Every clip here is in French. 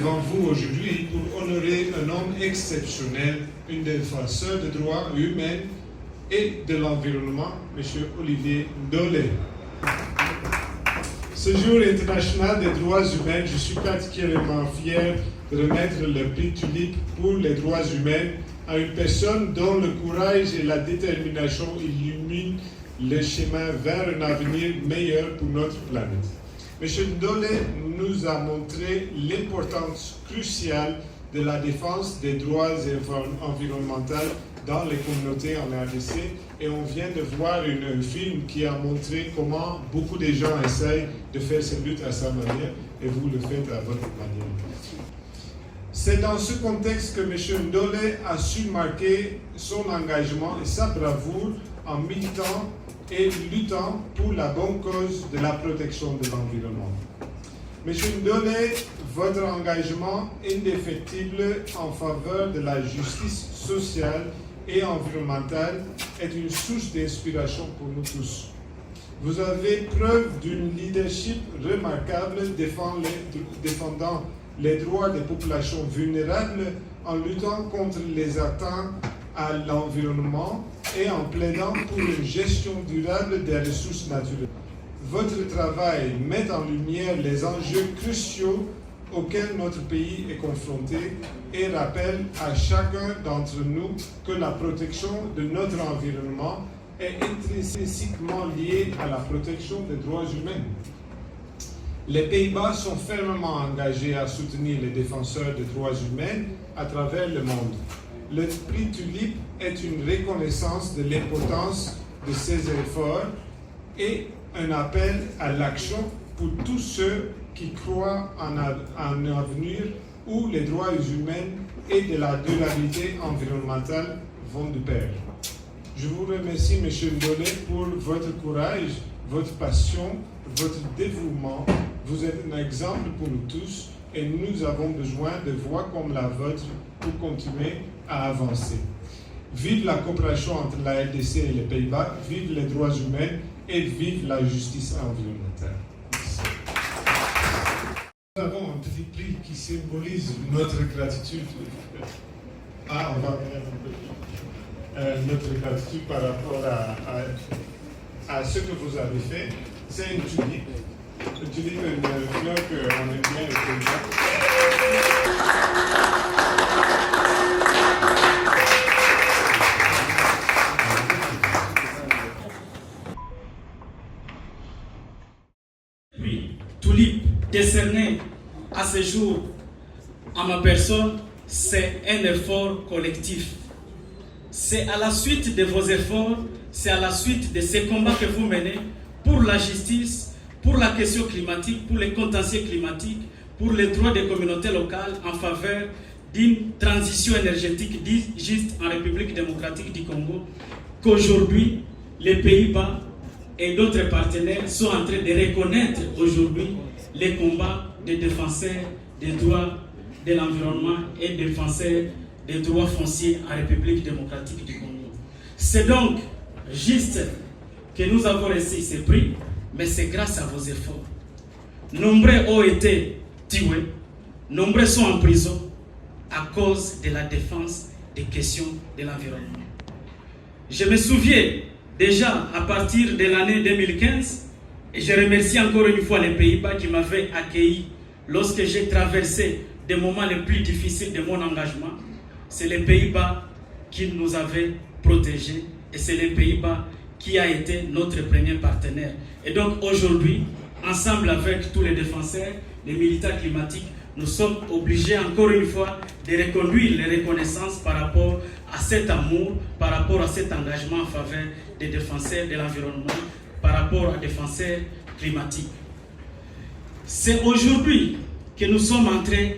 devant vous aujourd'hui pour honorer un homme exceptionnel, un défenseur des droits humains et de l'environnement, M. Olivier Ndolé. Ce jour international des droits humains, je suis particulièrement fier de remettre le prix Tulipe pour les droits humains à une personne dont le courage et la détermination illuminent le chemin vers un avenir meilleur pour notre planète. M. Ndolé nous a montré l'importance cruciale de la défense des droits environnementaux dans les communautés en RDC et on vient de voir un film qui a montré comment beaucoup de gens essayent de faire cette lutte à sa manière et vous le faites à votre manière. C'est dans ce contexte que M. Ndolé a su marquer son engagement et sa bravoure en militant et luttant pour la bonne cause de la protection de l'environnement. M. Ndolé, votre engagement indéfectible en faveur de la justice sociale et environnementale est une source d'inspiration pour nous tous. Vous avez preuve d'un leadership remarquable défendant les droits des populations vulnérables en luttant contre les atteintes à l'environnement et en plaidant pour une gestion durable des ressources naturelles. Votre travail met en lumière les enjeux cruciaux auxquels notre pays est confronté et rappelle à chacun d'entre nous que la protection de notre environnement est intrinsèquement liée à la protection des droits humains. Les Pays-Bas sont fermement engagés à soutenir les défenseurs des droits humains à travers le monde. Le prix Tulipe est une reconnaissance de l'importance de ces efforts et un appel à l'action pour tous ceux qui croient en un avenir où les droits humains et de la durabilité environnementale vont de pair. Je vous remercie, M. Ndolé, pour votre courage, votre passion, votre dévouement. Vous êtes un exemple pour nous tous et nous avons besoin de voix comme la vôtre pour continuer à avancer. Vive la coopération entre la RDC et les Pays-Bas, vive les droits humains et vive la justice environnementale. Nous avons un petit prix qui symbolise notre gratitude. On va notre gratitude par rapport à ce que vous avez fait. C'est une tulipe. Une tulipe, une fleur qu'on aime bien au Pays-Bas. Tulipe décerné à ce jour à ma personne, c'est un effort collectif. C'est à la suite de vos efforts, c'est à la suite de ces combats que vous menez pour la justice, pour la question climatique, pour les contentieux climatiques, pour les droits des communautés locales en faveur d'une transition énergétique dite juste en République démocratique du Congo, qu'aujourd'hui les Pays-Bas et d'autres partenaires sont en train de reconnaître aujourd'hui les combats des défenseurs des droits de l'environnement et des défenseurs des droits fonciers en République démocratique du Congo. C'est donc juste que nous avons reçu ces prix, mais c'est grâce à vos efforts. Nombreux ont été tués, nombreux sont en prison à cause de la défense des questions de l'environnement. Je me souviens déjà à partir de l'année 2015, et je remercie encore une fois les Pays-Bas qui m'avaient accueilli lorsque j'ai traversé des moments les plus difficiles de mon engagement. C'est les Pays-Bas qui nous avaient protégés et c'est les Pays-Bas qui a été notre premier partenaire. Et donc aujourd'hui, ensemble avec tous les défenseurs, les militants climatiques, nous sommes obligés encore une fois de reconduire les reconnaissances par rapport à cet amour, par rapport à cet engagement en faveur des défenseurs de l'environnement, par rapport aux défenseurs climatiques. C'est aujourd'hui que nous sommes en train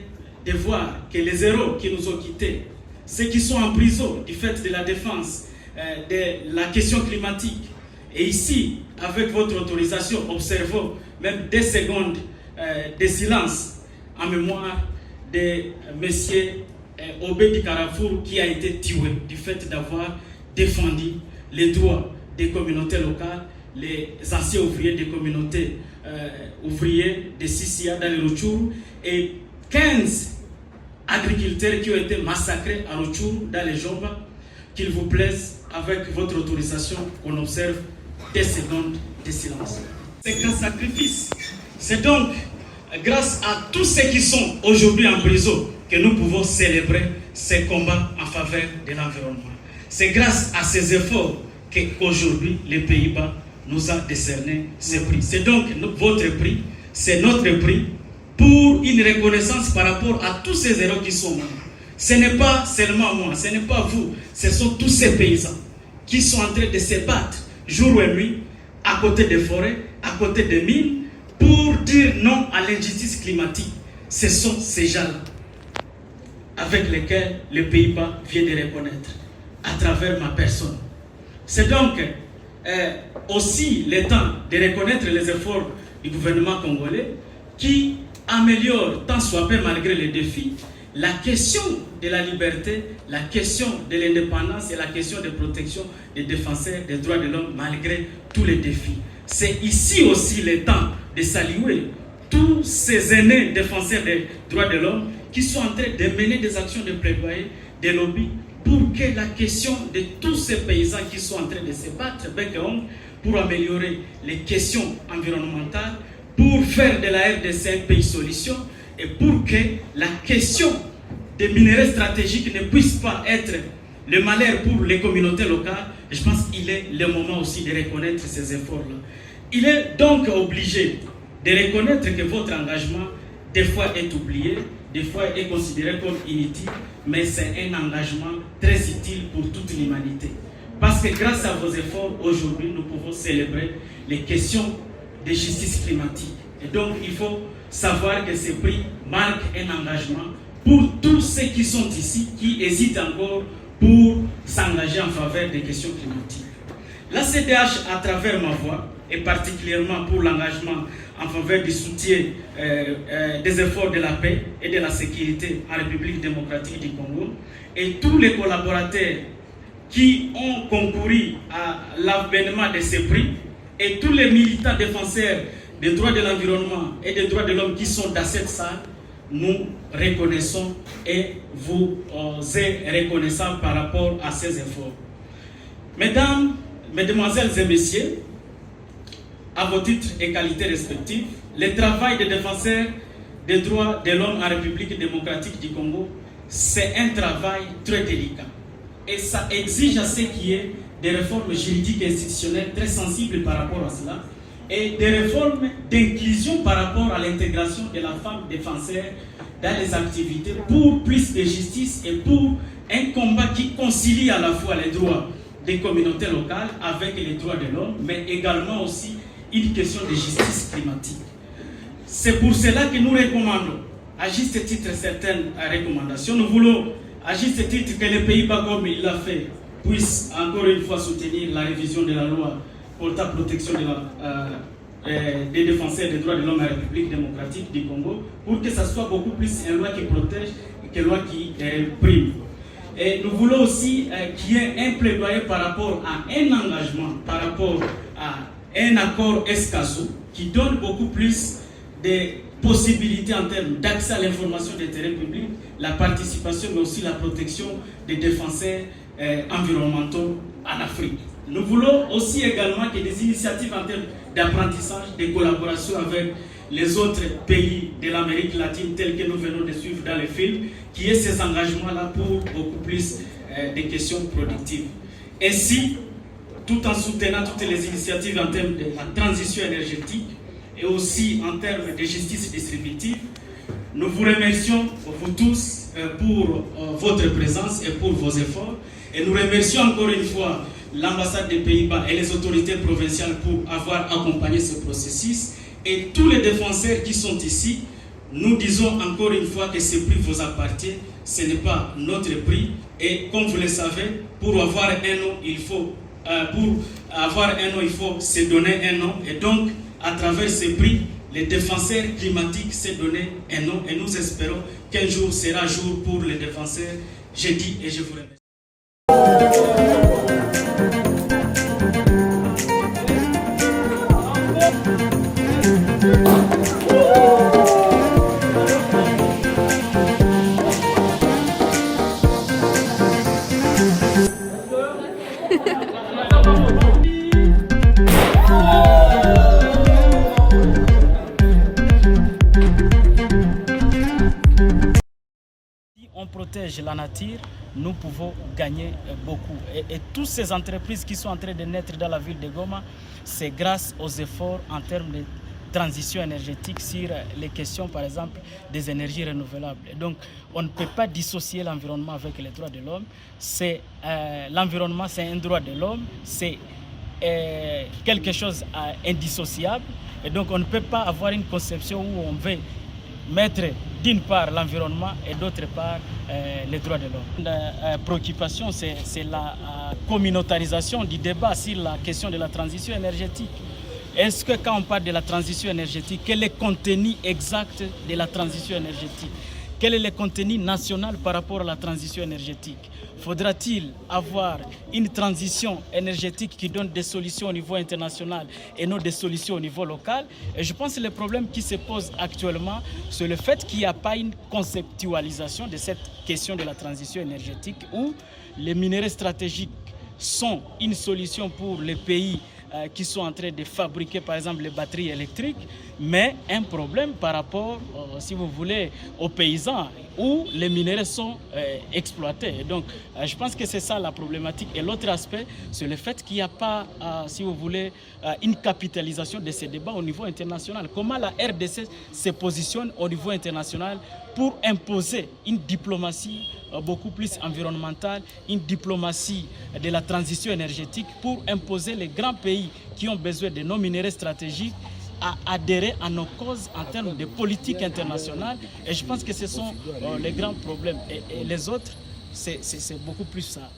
de voir que les héros qui nous ont quittés, ceux qui sont en prison du fait de la défense de la question climatique, et ici, avec votre autorisation, observons même des secondes de silence en mémoire de M. Obedi Karafour qui a été tué du fait d'avoir défendu les droits des communautés locales, les anciens ouvriers des communautés ouvriers de Sissia dans le Rutshuru et 15 agriculteurs qui ont été massacrés à Rutshuru, dans les Jomba. Qu'il vous plaise, avec votre autorisation, qu'on observe des secondes de silence. C'est un sacrifice. C'est donc grâce à tous ceux qui sont aujourd'hui en prison que nous pouvons célébrer ces combats en faveur de l'environnement. C'est grâce à ces efforts qu'aujourd'hui les Pays-Bas nous a décerné ce prix. C'est donc votre prix, c'est notre prix pour une reconnaissance par rapport à tous ces héros qui sont morts. Ce n'est pas seulement moi, ce n'est pas vous, ce sont tous ces paysans qui sont en train de se battre jour et nuit à côté des forêts, à côté des mines, pour dire non à l'injustice climatique. Ce sont ces gens-là avec lesquels les Pays-Bas viennent de reconnaître à travers ma personne. C'est donc aussi le temps de reconnaître les efforts du gouvernement congolais qui améliore tant soit peu malgré les défis la question de la liberté, la question de l'indépendance et la question de protection des défenseurs des droits de l'homme malgré tous les défis. C'est ici aussi le temps de saluer tous ces aînés défenseurs des droits de l'homme qui sont en train de mener des actions de plaidoyer, des lobbies, pour que la question de tous ces paysans qui sont en train de se battre bec et ongle pour améliorer les questions environnementales, pour faire de la RDC un pays solution et pour que la question des minerais stratégiques ne puisse pas être le malheur pour les communautés locales. Je pense qu'il est le moment aussi de reconnaître ces efforts-là. Il est donc obligé de reconnaître que votre engagement, des fois, est oublié, des fois est considéré comme inutile, mais c'est un engagement très utile pour toute l'humanité. Parce que grâce à vos efforts, aujourd'hui, nous pouvons célébrer les questions de justice climatique. Et donc, il faut savoir que ce prix marque un engagement pour tous ceux qui sont ici, qui hésitent encore pour s'engager en faveur des questions climatiques. La CDH, à travers ma voix, et particulièrement pour l'engagement en faveur du soutien des efforts de la paix et de la sécurité en République démocratique du Congo, et tous les collaborateurs qui ont concouru à l'avènement de ce prix, et tous les militants défenseurs des droits de l'environnement et des droits de l'homme qui sont dans cette salle, nous reconnaissons et vous êtes reconnaissants par rapport à ces efforts. Mesdames, Mesdemoiselles et Messieurs, à vos titres et qualités respectives, le travail des défenseurs des droits de l'homme en République démocratique du Congo, c'est un travail très délicat. Et ça exige à ce qu'il y ait des réformes juridiques et institutionnelles très sensibles par rapport à cela, et des réformes d'inclusion par rapport à l'intégration de la femme défenseur dans les activités pour plus de justice et pour un combat qui concilie à la fois les droits des communautés locales avec les droits de l'homme, mais également aussi une question de justice climatique. C'est pour cela que nous recommandons, à juste titre, certaines recommandations. Nous voulons, à juste titre, que les Pays-Bas, comme il l'a fait, puissent encore une fois soutenir la révision de la loi pour la protection des défenseurs des droits de l'homme en République démocratique du Congo, pour que ça soit beaucoup plus une loi qui protège que une loi qui prime. Et nous voulons aussi qu'il y ait un plaidoyer par rapport à un engagement, par rapport à un accord ESCASO qui donne beaucoup plus de possibilités en termes d'accès à l'information des terrains publics, la participation, mais aussi la protection des défenseurs environnementaux en Afrique. Nous voulons aussi également que des initiatives en termes d'apprentissage, de collaboration avec les autres pays de l'Amérique latine, tels que nous venons de suivre dans le film, qui aient ces engagements-là pour beaucoup plus de questions productives. Ainsi, tout en soutenant toutes les initiatives en termes de la transition énergétique et aussi en termes de justice distributive, nous vous remercions, vous tous, pour votre présence et pour vos efforts. Et nous remercions encore une fois l'ambassade des Pays-Bas et les autorités provinciales pour avoir accompagné ce processus. Et tous les défenseurs qui sont ici, nous disons encore une fois que ce prix vous appartient, ce n'est pas notre prix. Et comme vous le savez, pour avoir un nom, il faut se donner un nom. Et donc, à travers ce prix, les défenseurs climatiques se donner un nom. Et nous espérons qu'un jour sera jour pour les défenseurs. Je dis et je vous remercie. protège la nature, nous pouvons gagner beaucoup. Et toutes ces entreprises qui sont en train de naître dans la ville de Goma, c'est grâce aux efforts en termes de transition énergétique sur les questions, par exemple, des énergies renouvelables. Et donc, on ne peut pas dissocier l'environnement avec les droits de l'homme. L'environnement, c'est un droit de l'homme, c'est quelque chose d'indissociable. Et donc, on ne peut pas avoir une conception où on veut mettre d'une part l'environnement et d'autre part les droits de l'homme. La préoccupation, c'est la communautarisation du débat sur la question de la transition énergétique. Est-ce que quand on parle de la transition énergétique, quel est le contenu exact de la transition énergétique? Quel est le contenu national par rapport à la transition énergétique? Faudra-t-il avoir une transition énergétique qui donne des solutions au niveau international et non des solutions au niveau local? Et je pense que le problème qui se pose actuellement, c'est le fait qu'il n'y a pas une conceptualisation de cette question de la transition énergétique où les minerais stratégiques sont une solution pour les pays qui sont en train de fabriquer par exemple les batteries électriques, mais un problème par rapport, si vous voulez, aux paysans où les minerais sont exploités. Et donc, je pense que c'est ça la problématique. Et l'autre aspect, c'est le fait qu'il n'y a pas, si vous voulez, une capitalisation de ces débats au niveau international. Comment la RDC se positionne au niveau international pour imposer une diplomatie beaucoup plus environnementale, une diplomatie de la transition énergétique pour imposer les grands pays qui ont besoin de nos minéraux stratégiques à adhérer à nos causes en termes de politique internationale. Et je pense que ce sont les grands problèmes. Et les autres, c'est beaucoup plus ça.